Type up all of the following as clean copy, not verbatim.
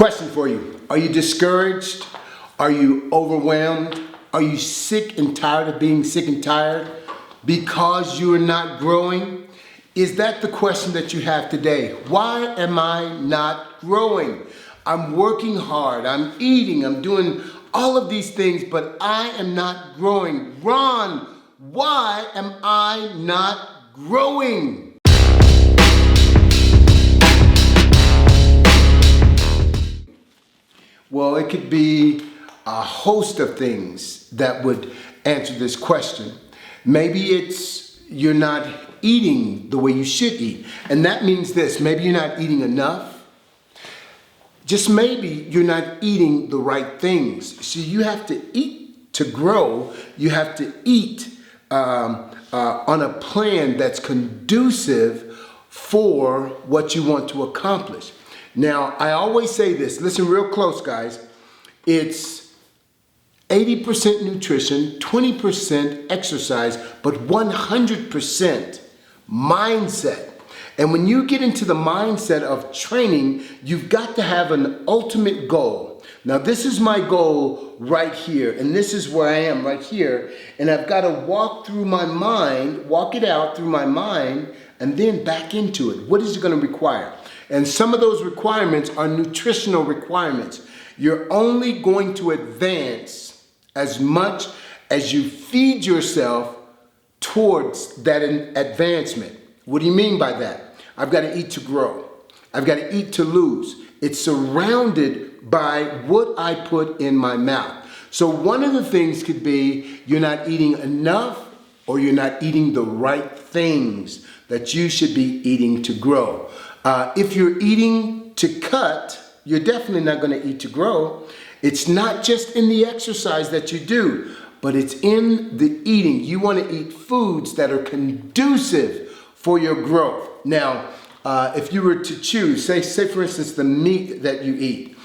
Question for you. Are you discouraged? Are you overwhelmed? Are you sick and tired of being sick and tired because you are not growing? Is that the question that you have today? Why am I not growing? I'm working hard, I'm eating, I'm doing all of these things, but I am not growing. Ron, why am I not growing? Well, it could be a host of things that would answer this question. Maybe it's you're not eating the way you should eat. And that means this, maybe you're not eating enough. Just maybe you're not eating the right things. See, you have to eat to grow. You have to eat on a plan that's conducive for what you want to accomplish. Now, I always say this, listen real close, guys. It's 80% nutrition, 20% exercise, but 100% mindset. And when you get into the mindset of training, you've got to have an ultimate goal. Now, this is my goal right here, and this is where I am right here. And I've got to walk through my mind, walk it out through my mind, and then back into it. What is it going to require? And some of those requirements are nutritional requirements. You're only going to advance as much as you feed yourself towards that advancement. What do you mean by that? I've got to eat to grow. I've got to eat to lose. It's surrounded by what I put in my mouth. So one of the things could be you're not eating enough or you're not eating the right things that you should be eating to grow. If you're eating to cut, you're definitely not going to eat to grow. It's not just in the exercise that you do, but it's in the eating. You want to eat foods that are conducive for your growth. Now, if you were to choose, say for instance, the meat that you eat,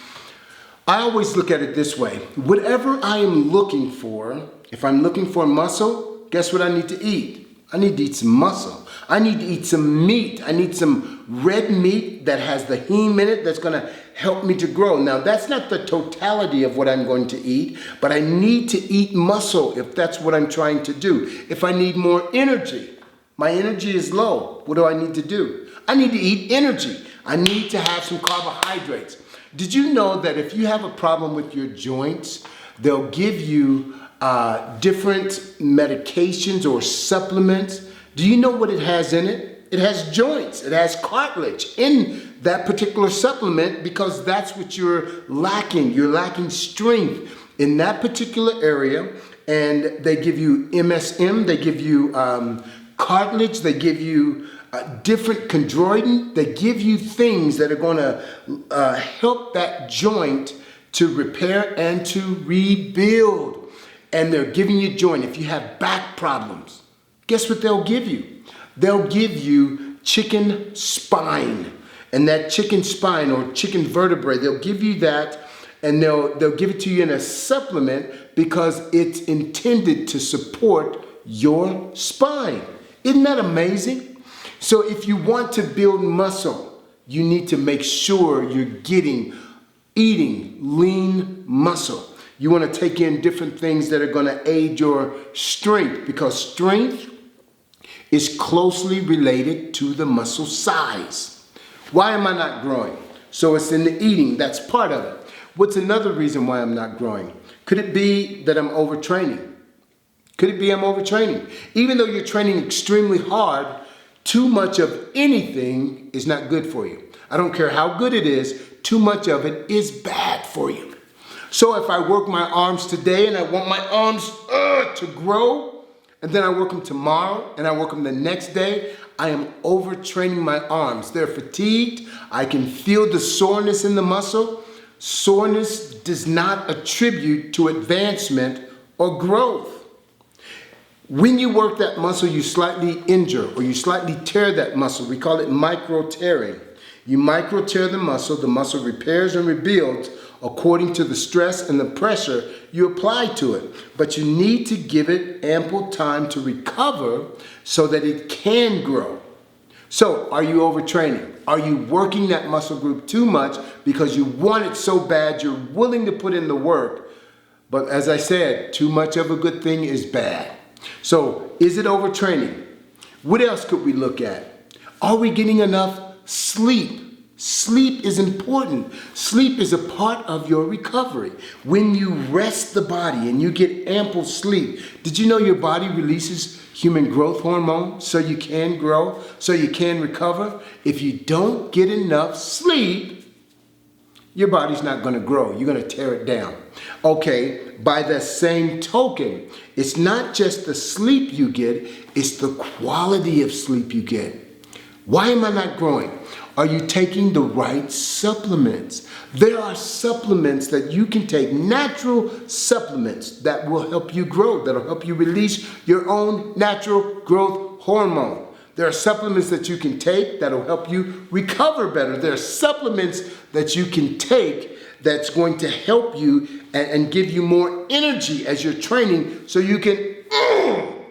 I always look at it this way. Whatever I am looking for, if I'm looking for muscle, guess what I need to eat? I need to eat some muscle. I need to eat some meat. I need some red meat that has the heme in it that's going to help me to grow. Now, that's not the totality of what I'm going to eat, but I need to eat muscle if that's what I'm trying to do. If I need more energy, my energy is low. What do I need to do? I need to eat energy. I need to have some carbohydrates. Did you know that if you have a problem with your joints, they'll give you different medications or supplements? Do you know what it has in it? It has joints. It has cartilage in that particular supplement because that's what you're lacking. You're lacking strength in that particular area. And they give you MSM. They give you cartilage. They give you different chondroitin. They give you things that are going to help that joint to repair and to rebuild. And they're giving you joint. If you have back problems, guess what they'll give you? They'll give you chicken spine. And that chicken spine or chicken vertebrae, they'll give you that and they'll give it to you in a supplement because it's intended to support your spine. Isn't that amazing? So if you want to build muscle, you need to make sure you're eating lean muscle. You want to take in different things that are going to aid your strength because strength is closely related to the muscle size. Why am I not growing? So it's in the eating. That's part of it. What's another reason why I'm not growing? Could it be that I'm overtraining? Could it be I'm overtraining? Even though you're training extremely hard, too much of anything is not good for you. I don't care how good it is, too much of it is bad for you. So if I work my arms today and I want my arms to grow, and then I work them tomorrow and I work them the next day, I am overtraining my arms. They're fatigued. I can feel the soreness in the muscle. Soreness does not attribute to advancement or growth. When you work that muscle, you slightly injure or you slightly tear that muscle. We call it micro tearing. You micro tear the muscle repairs and rebuilds according to the stress and the pressure you apply to it. But you need to give it ample time to recover so that it can grow. So, are you overtraining? Are you working that muscle group too much because you want it so bad you're willing to put in the work? But as I said, too much of a good thing is bad. So, is it overtraining? What else could we look at? Are we getting enough sleep? Sleep is important. Sleep is a part of your recovery. When you rest the body and you get ample sleep, did you know your body releases human growth hormone so you can grow, so you can recover? If you don't get enough sleep, your body's not going to grow. You're going to tear it down. Okay, by the same token, it's not just the sleep you get, it's the quality of sleep you get. Why am I not growing? Are you taking the right supplements? There are supplements that you can take, natural supplements that will help you grow, that will help you release your own natural growth hormone. There are supplements that you can take that will help you recover better. There are supplements that you can take that's going to help you and give you more energy as you're training so you can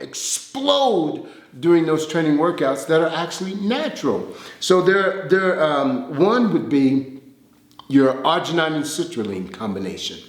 explode during those training workouts that are actually natural. So one would be your arginine and citrulline combination,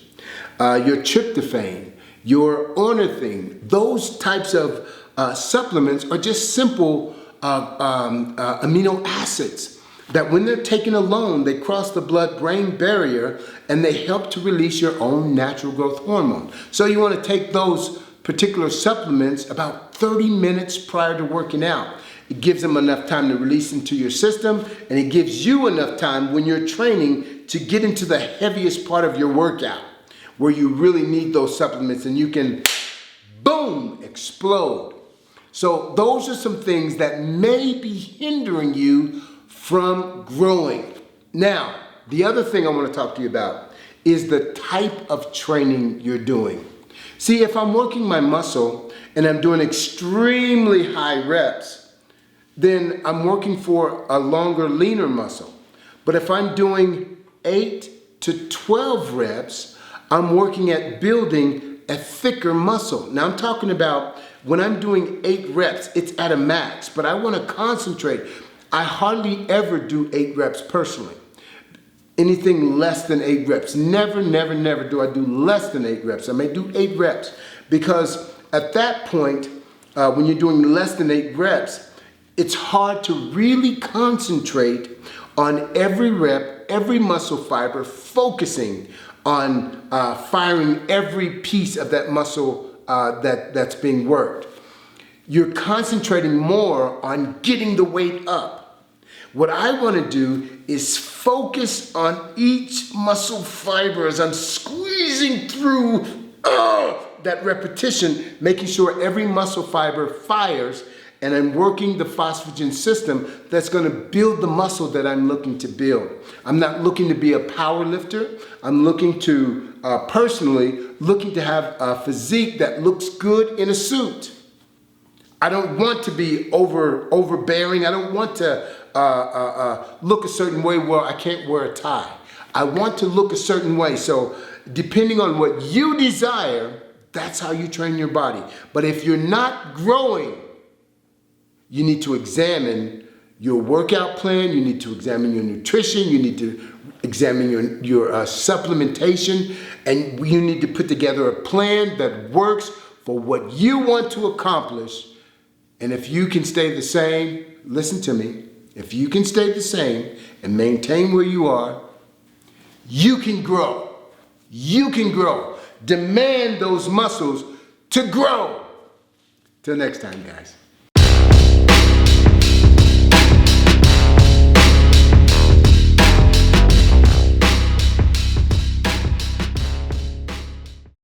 your tryptophan, your ornithine. Those types of supplements are just simple amino acids that when they're taken alone, they cross the blood-brain barrier and they help to release your own natural growth hormone. So you want to take those particular supplements about 30 minutes prior to working out. It gives them enough time to release into your system, and it gives you enough time when you're training to get into the heaviest part of your workout where you really need those supplements and you can, boom, explode. So those are some things that may be hindering you from growing. Now, the other thing I want to talk to you about is the type of training you're doing. See, if I'm working my muscle and I'm doing extremely high reps, then I'm working for a longer, leaner muscle. But if I'm doing 8 to 12 reps, I'm working at building a thicker muscle. Now I'm talking about when I'm doing 8 reps, it's at a max, but I want to concentrate. I hardly ever do 8 reps personally. Anything less than 8 reps. Never, never, never do I do less than 8 reps. I may do 8 reps because at that point, when you're doing less than 8 reps, it's hard to really concentrate on every rep, every muscle fiber, focusing on firing every piece of that muscle that's being worked. You're concentrating more on getting the weight up. What I want to do is focus on each muscle fiber as I'm squeezing through that repetition, making sure every muscle fiber fires, and I'm working the phosphagen system that's going to build the muscle that I'm looking to build. I'm not looking to be a power lifter. I'm looking to, personally, looking to have a physique that looks good in a suit. I don't want to be overbearing. I don't want to look a certain way where I can't wear a tie. I want to look a certain way. So depending on what you desire, that's how you train your body. But if you're not growing, you need to examine your workout plan. You need to examine your nutrition. You need to examine your supplementation. And you need to put together a plan that works for what you want to accomplish. And if you can stay the same, listen to me, if you can stay the same and maintain where you are, you can grow. You can grow. Demand those muscles to grow. Till next time, guys.